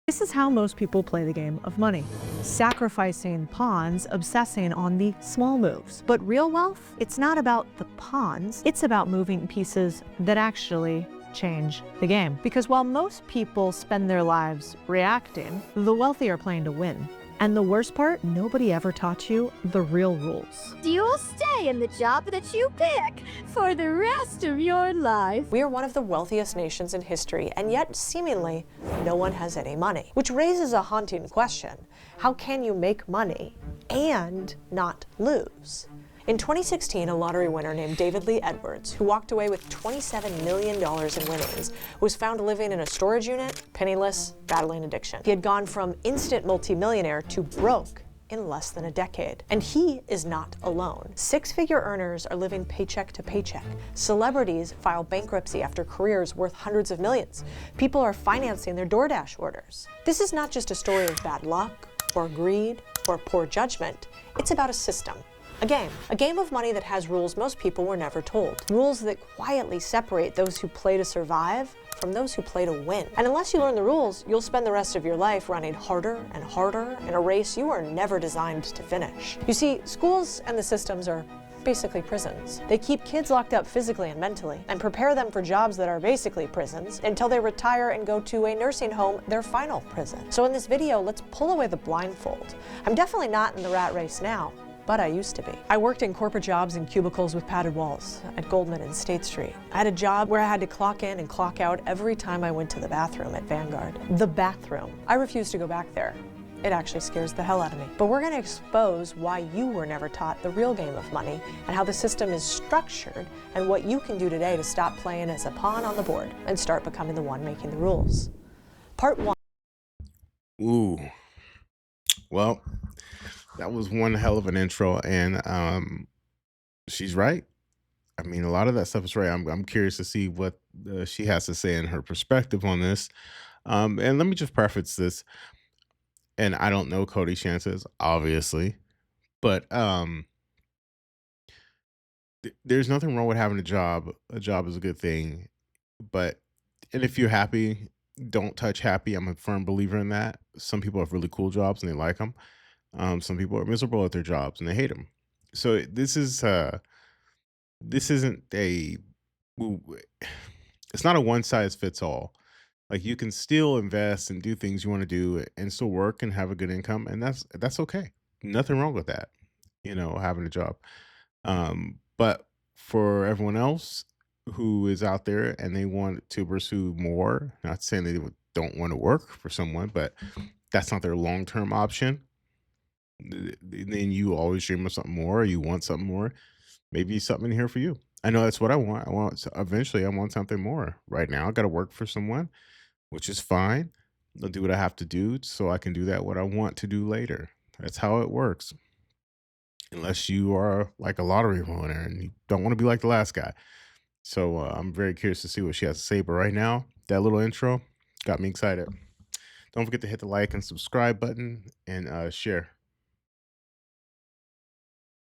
This is how most people play the game of money. Sacrificing pawns, obsessing on the small moves. But real wealth, it's not about the pawns, it's about moving pieces that actually change the game. Because while most people spend their lives reacting, the wealthy are playing to win. And the worst part, nobody ever taught you the real rules. You'll stay in the job that you pick for the rest of your life. We are one of the wealthiest nations in history, and yet seemingly no one has any money. Which raises a haunting question. How can you make money and not lose? In 2016, a lottery winner named David Lee Edwards, who walked away with $27 million in winnings, was found living in a storage unit, penniless, battling addiction. He had gone from instant multimillionaire to broke in less than a decade. And he is not alone. Six-figure earners are living paycheck to paycheck. Celebrities file bankruptcy after careers worth hundreds of millions. People are financing their DoorDash orders. This is not just a story of bad luck, or greed, or poor judgment. It's about a system. A game of money that has rules most people were never told. Rules that quietly separate those who play to survive from those who play to win. And unless you learn the rules, you'll spend the rest of your life running harder and harder in a race you are never designed to finish. You see, schools and the systems are basically prisons. They keep kids locked up physically and mentally and prepare them for jobs that are basically prisons until they retire and go to a nursing home, their final prison. So in this video, let's pull away the blindfold. I'm definitely not in the rat race now, but I used to be. I worked in corporate jobs in cubicles with padded walls at Goldman and State Street. I had a job where I had to clock in and clock out every time I went to the bathroom at Vanguard. The bathroom. I refuse to go back there. It actually scares the hell out of me. But we're gonna expose why you were never taught the real game of money and how the system is structured and what you can do today to stop playing as a pawn on the board and start becoming the one making the rules. Part 1. Ooh, well, that was one hell of an intro, and she's right. I mean, a lot of that stuff is right. I'm curious to see what she has to say in her perspective on this. And let me just preface this, and I don't know Cody's chances, obviously, but there's nothing wrong with having a job. A job is a good thing, but and if you're happy, don't touch happy. I'm a firm believer in that. Some people have really cool jobs and they like them. Some people are miserable at their jobs and they hate them. So this isn't a w- w- it's not a one size fits all. Like you can still invest and do things you want to do and still work and have a good income, and that's okay. Nothing wrong with that. Having a job. But for everyone else who is out there and they want to pursue more, not saying they don't want to work for someone, but that's not their long term option. Then you always dream of something more, or you want something more. Maybe something here for you. I know that's what I want. Eventually I want something more. Right now I got to work for someone, which is fine. I'll do what I have to do so I can do that what I want to do later. That's how it works. Unless you are like a lottery winner and you don't want to be like the last guy. So I'm very curious to see what she has to say. But right now, that little intro got me excited. Don't forget to hit the like and subscribe button and share.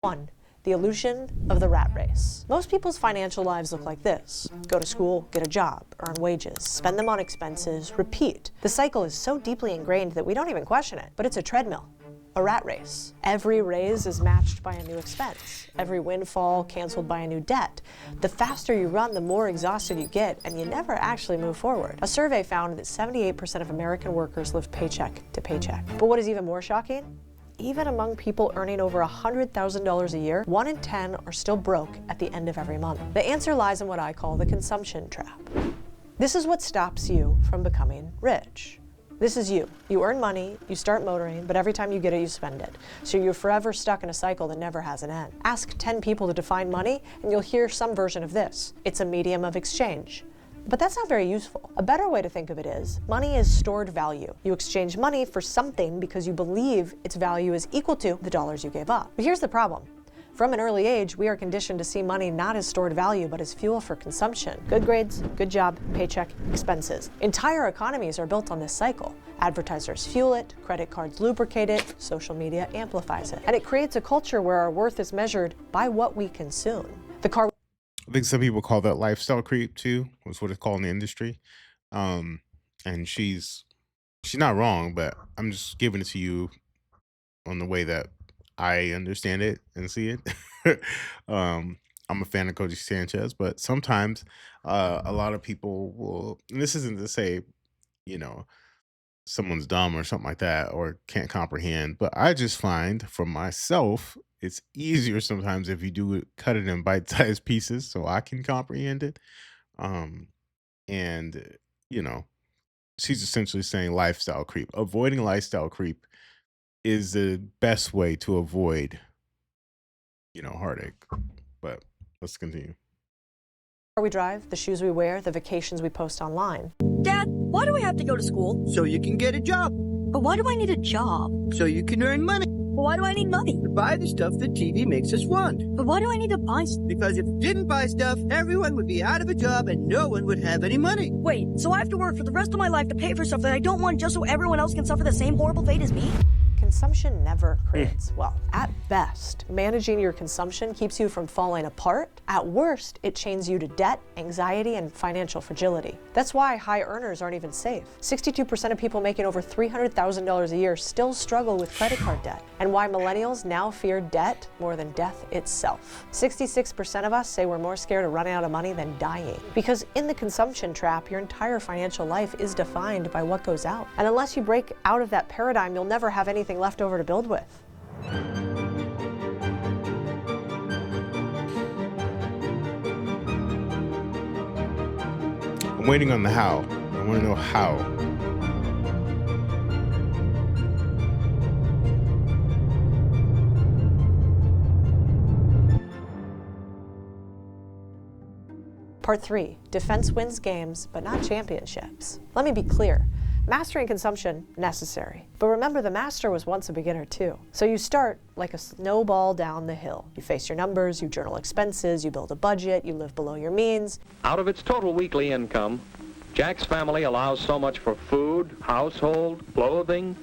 1. The illusion of the rat race. Most people's financial lives look like this. Go to school, get a job, earn wages, spend them on expenses, repeat. The cycle is so deeply ingrained that we don't even question it, but it's a treadmill. A rat race. Every raise is matched by a new expense. Every windfall canceled by a new debt. The faster you run, the more exhausted you get, and you never actually move forward. A survey found that 78% of American workers live paycheck to paycheck. But what is even more shocking? Even among people earning over $100,000 a year, 1 in 10 are still broke at the end of every month. The answer lies in what I call the consumption trap. This is what stops you from becoming rich. This is you. You earn money, you start motoring, but every time you get it, you spend it. So you're forever stuck in a cycle that never has an end. Ask 10 people to define money, and you'll hear some version of this. It's a medium of exchange. But that's not very useful. A better way to think of it is, money is stored value. You exchange money for something because you believe its value is equal to the dollars you gave up. But here's the problem. From an early age, we are conditioned to see money not as stored value, but as fuel for consumption. Good grades, good job, paycheck, expenses. Entire economies are built on this cycle. Advertisers fuel it, credit cards lubricate it, social media amplifies it. And it creates a culture where our worth is measured by what we consume. I think some people call that lifestyle creep too, was what it's called in the industry. And she's She's not wrong, but I'm just giving it to you on the way that I understand it and see it. um, I'm a fan of Coach Sanchez, but sometimes a lot of people will, and this isn't to say, you know, someone's dumb or something like that or can't comprehend, but I just find for myself, it's easier sometimes if you do it, cut it in bite-sized pieces so I can comprehend it. Um, and, you know, she's essentially saying lifestyle creep. Avoiding lifestyle creep is the best way to avoid, heartache. But let's continue. Car we drive, the shoes we wear, the vacations we post online. Dad, why do I have to go to school? So you can get a job, But why do I need a job? so you can earn money But why do I need money? to buy the stuff that TV makes us want. But why do I need to buy stuff? Because if you didn't buy stuff, everyone would be out of a job and no one would have any money. Wait, so I have to work for the rest of my life to pay for stuff that I don't want just so everyone else can suffer the same horrible fate as me? Consumption never creates wealth. At best, managing your consumption keeps you from falling apart. At worst, it chains you to debt, anxiety, and financial fragility. That's why high earners aren't even safe. 62% of people making over $300,000 a year still struggle with credit card debt, and why millennials now fear debt more than death itself. 66% of us say we're more scared of running out of money than dying. Because in the consumption trap, your entire financial life is defined by what goes out. And unless you break out of that paradigm, you'll never have anything left over to build with. I'm waiting on the how. I want to know how. Part 3, defense wins games, but not championships. Let me be clear. Mastering consumption, necessary. But remember, the master was once a beginner too. So you start like a snowball down the hill. You face your numbers, you journal expenses, you build a budget, you live below your means. Out of its total weekly income, Jack's family allows so much for food, household, clothing.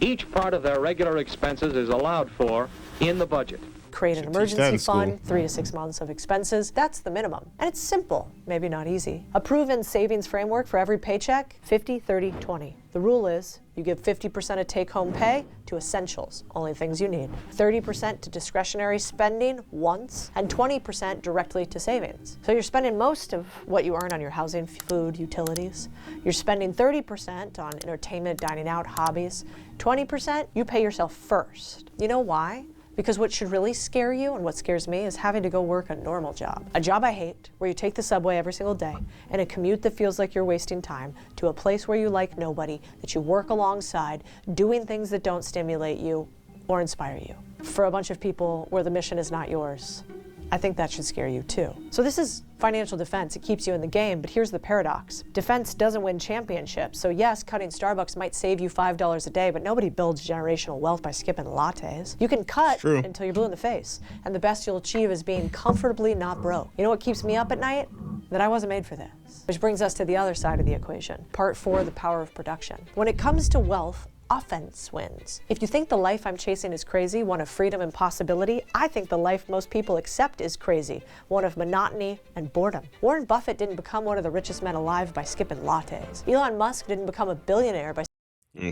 Each part of their regular expenses is allowed for in the budget. Create an Should teach that emergency in school. fund, 3 to 6 months of expenses. That's the minimum. And it's simple, maybe not easy. A proven savings framework for every paycheck, 50, 30, 20. The rule is you give 50% of take-home pay to essentials, only things you need, 30% to discretionary spending once, and 20% directly to savings. So you're spending most of what you earn on your housing, food, utilities. You're spending 30% on entertainment, dining out, hobbies. 20% you pay yourself first. You know why? Because what should really scare you, and what scares me, is having to go work a normal job. A job I hate, where you take the subway every single day, and a commute that feels like you're wasting time, to a place where you like nobody, that you work alongside, doing things that don't stimulate you or inspire you. For a bunch of people where the mission is not yours, I think that should scare you too. So this is financial defense. It keeps you in the game, but here's the paradox. Defense doesn't win championships. So yes, cutting Starbucks might save you $5 a day, but nobody builds generational wealth by skipping lattes. You can cut True. until you're blue in the face, and the best you'll achieve is being comfortably not broke. You know what keeps me up at night? That I wasn't made for this. Which brings us to the other side of the equation. Part 4, the power of production. When it comes to wealth, offense wins. If you think the life I'm chasing is crazy, one of freedom and possibility, I think the life most people accept is crazy, one of monotony and boredom. Warren Buffett didn't become one of the richest men alive by skipping lattes. Elon Musk didn't become a billionaire by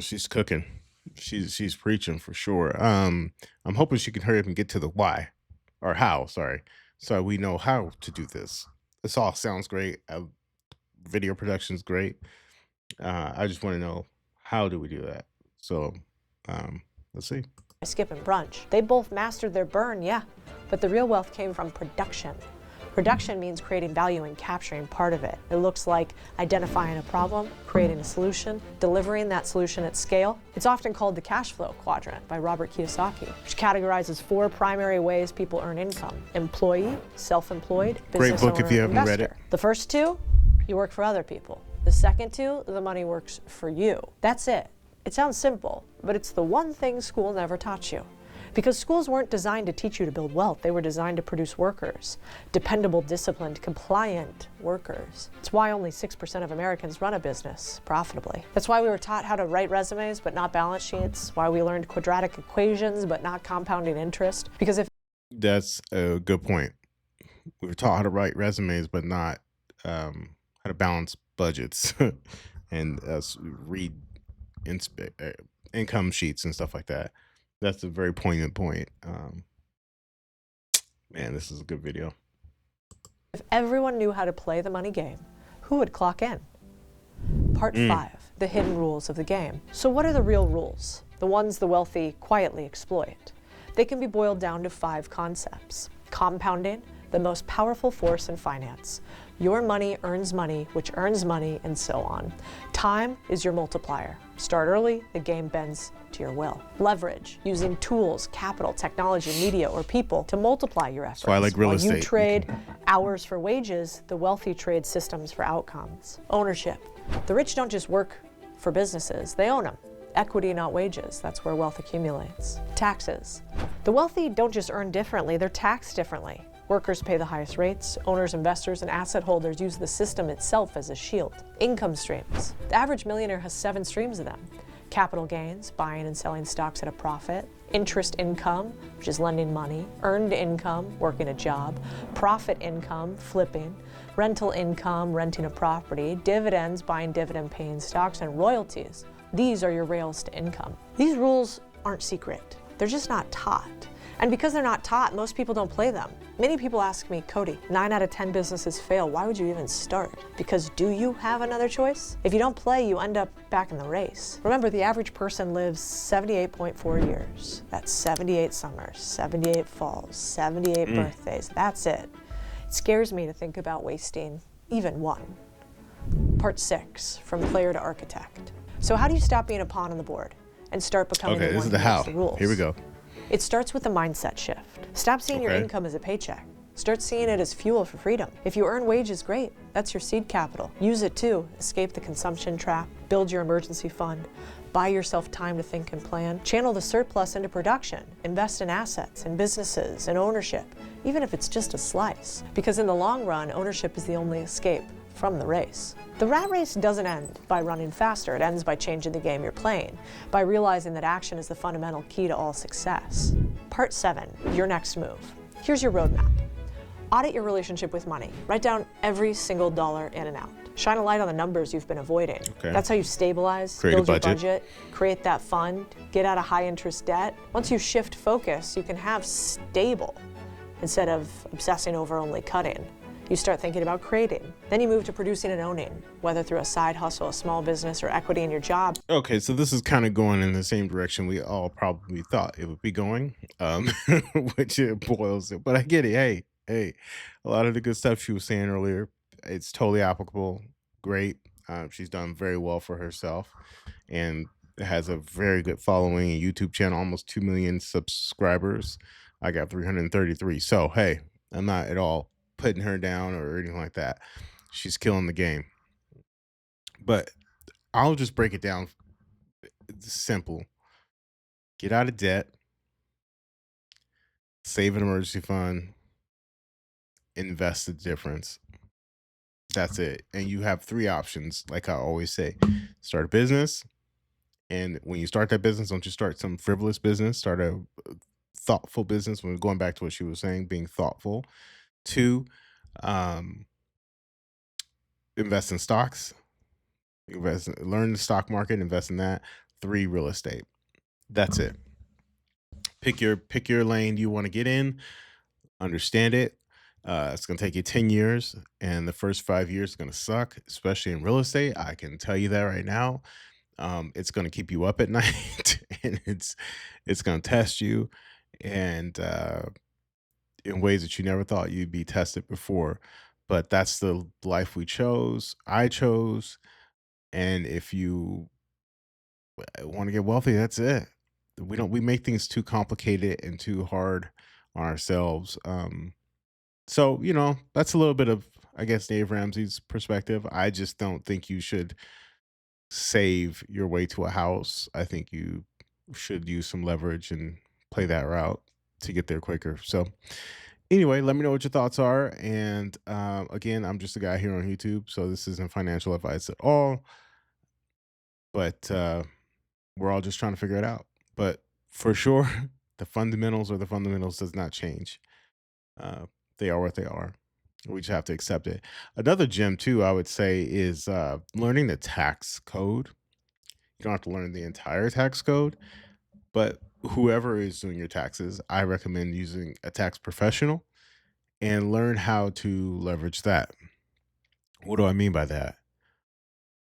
She's cooking. She's preaching for sure. I'm hoping she can hurry up and get to the why or how, sorry, so we know how to do this. This all sounds great. Video production's great. I just want to know, how do we do that? So let's see. skipping brunch. They both mastered their burn, yeah, but the real wealth came from production. Production means creating value and capturing part of it. It looks like identifying a problem, creating a solution, delivering that solution at scale. It's often called the cash flow quadrant by Robert Kiyosaki, which categorizes 4 primary ways people earn income: employee, self-employed, Great business book owner, if you haven't read investor. it. The first 2, you work for other people. The second 2, the money works for you. That's it. It sounds simple, but it's the one thing school never taught you. Because schools weren't designed to teach you to build wealth. They were designed to produce workers, dependable, disciplined, compliant workers. It's why only 6% of Americans run a business profitably. That's why we were taught how to write resumes but not balance sheets, why we learned quadratic equations but not compounding interest. Because if That's a good point. We were taught how to write resumes, but not how to balance budgets and read income sheets and stuff like that. That's a very poignant point. Man, this is a good video. If everyone knew how to play the money game, who would clock in? Part 5, the hidden rules of the game. So what are the real rules? The ones the wealthy quietly exploit. They can be boiled down to 5 concepts. Compounding, the most powerful force in finance. Your money earns money, which earns money, and so on. Time is your multiplier. Start early, the game bends to your will. Leverage, using tools, capital, technology, media, or people to multiply your efforts. So I like real While estate. you trade hours for wages, the wealthy trade systems for outcomes. Ownership. The rich don't just work for businesses, they own them. Equity, not wages. That's where wealth accumulates. Taxes. The wealthy don't just earn differently, they're taxed differently. Workers pay the highest rates. Owners, investors, and asset holders use the system itself as a shield. Income streams. The average millionaire has 7 streams of them. Capital gains, buying and selling stocks at a profit. Interest income, which is lending money. Earned income, working a job. Profit income, flipping. Rental income, renting a property. Dividends, buying dividend-paying stocks. And royalties. These are your rails to income. These rules aren't secret. They're just not taught. And because they're not taught, most people don't play them. Many people ask me, Cody, 9 out of 10 businesses fail. Why would you even start? Because do you have another choice? If you don't play, you end up back in the race. Remember, the average person lives 78.4 years. That's 78 summers, 78 falls, 78 birthdays. That's it. It scares me to think about wasting even one. Part 6, from player to architect. So how do you stop being a pawn on the board and start becoming Okay, the this one is the who makes how. the rules? Here we go. It starts with a mindset shift. Stop seeing your Okay. income as a paycheck. Start seeing it as fuel for freedom. If you earn wages, great. That's your seed capital. Use it to escape the consumption trap, build your emergency fund, buy yourself time to think and plan, channel the surplus into production, invest in assets, in businesses, in ownership, even if it's just a slice. Because in the long run, ownership is the only escape from the race. The rat race doesn't end by running faster. It ends by changing the game you're playing, by realizing that action is the fundamental key to all success. Part 7, your next move. Here's your roadmap. Audit your relationship with money. Write down every single dollar in and out. Shine a light on the numbers you've been avoiding. Okay. That's how you stabilize, Create a build your budget. budget, create that fund, get out of high interest debt. Once you shift focus, you can have stable instead of obsessing over only cutting. You start thinking about creating. Then you move to producing and owning, whether through a side hustle, a small business, or equity in your job. Okay, so this is kind of going in the same direction we all probably thought it would be going, which it boils it. But I get it. Hey, a lot of the good stuff she was saying earlier, it's totally applicable. Great. She's done very well for herself and has a very good following and YouTube channel, almost 2 million subscribers. I got 333. So, hey, I'm not at all putting her down or anything like that. She's killing the game. But I'll just break it down. It's simple. Get out of debt, save an emergency fund, invest the difference. That's it. And you have 3 options, like I always say. Start a business. And when you start that business, don't just start some frivolous business. Start a thoughtful business. When going back to what she was saying, being thoughtful. 2, invest in stocks. Learn the stock market, invest in that. 3, real estate. That's it. Pick your lane you want to get in. Understand it. It's going to take you 10 years, and the first 5 years is going to suck, especially in real estate. I can tell you that right now. It's going to keep you up at night, and it's going to test you, and in ways that you never thought you'd be tested before. But that's the life we chose. I chose, and if you want to get wealthy, that's it. We make things too complicated and too hard on ourselves. So, that's a little bit of, I guess, Dave Ramsey's perspective. I just don't think you should save your way to a house. I think you should use some leverage and play that route to get there quicker. So anyway, let me know what your thoughts are. And again, I'm just a guy here on YouTube, so this isn't financial advice at all. But we're all just trying to figure it out. But for sure, the fundamentals does not change. They are what they are. We just have to accept it. Another gem too, I would say, is learning the tax code. You don't have to learn the entire tax code, but whoever is doing your taxes, I recommend using a tax professional and learn how to leverage that. What do I mean by that?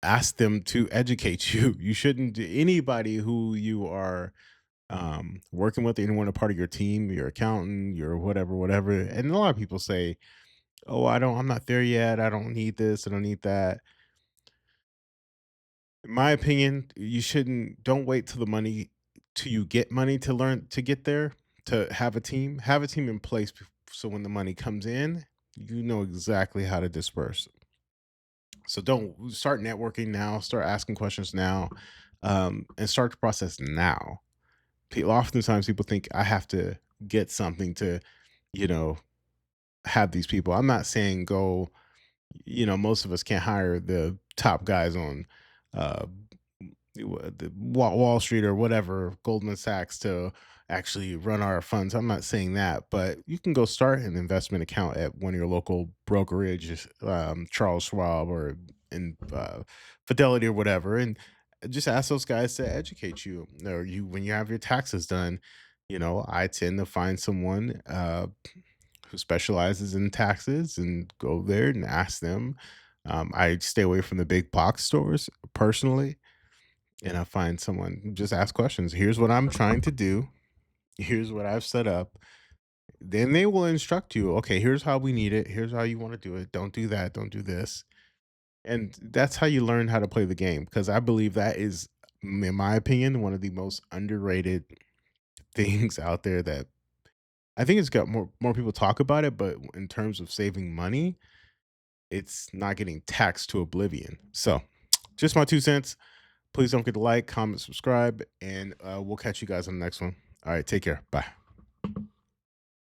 Ask them to educate you. You shouldn't anybody who you are working with, anyone a part of your team, your accountant, your whatever. And a lot of people say, "Oh, I'm not there yet. I don't need this. I don't need that." In my opinion, you shouldn't. Don't wait till the money till you get money to learn to get there. To have a team, in place, so when the money comes in, you know exactly how to disperse. So don't start networking now. Start asking questions now, and start the process now. Oftentimes, people think I have to get something to, you know, have these people. I'm not saying go. Most of us can't hire the top guys on uh, the Wall Street or whatever, Goldman Sachs, to actually run our funds. I'm not saying that, but you can go start an investment account at one of your local brokerage, Charles Schwab or in Fidelity or whatever, and just ask those guys to educate you. Or you, when you have your taxes done, I tend to find someone who specializes in taxes and go there and ask them. I stay away from the big box stores personally, and I find someone, just ask questions. Here's what I'm trying to do. Here's what I've set up. Then they will instruct you. Okay, here's how we need it. Here's how you want to do it. Don't do that. Don't do this. And that's how you learn how to play the game. Because I believe that is, in my opinion, one of the most underrated things out there. That I think it's got more people talk about it, but in terms of saving money, it's not getting taxed to oblivion. So, just my 2 cents. Please don't forget to like, comment, subscribe, and we'll catch you guys on the next one. All right, take care. Bye.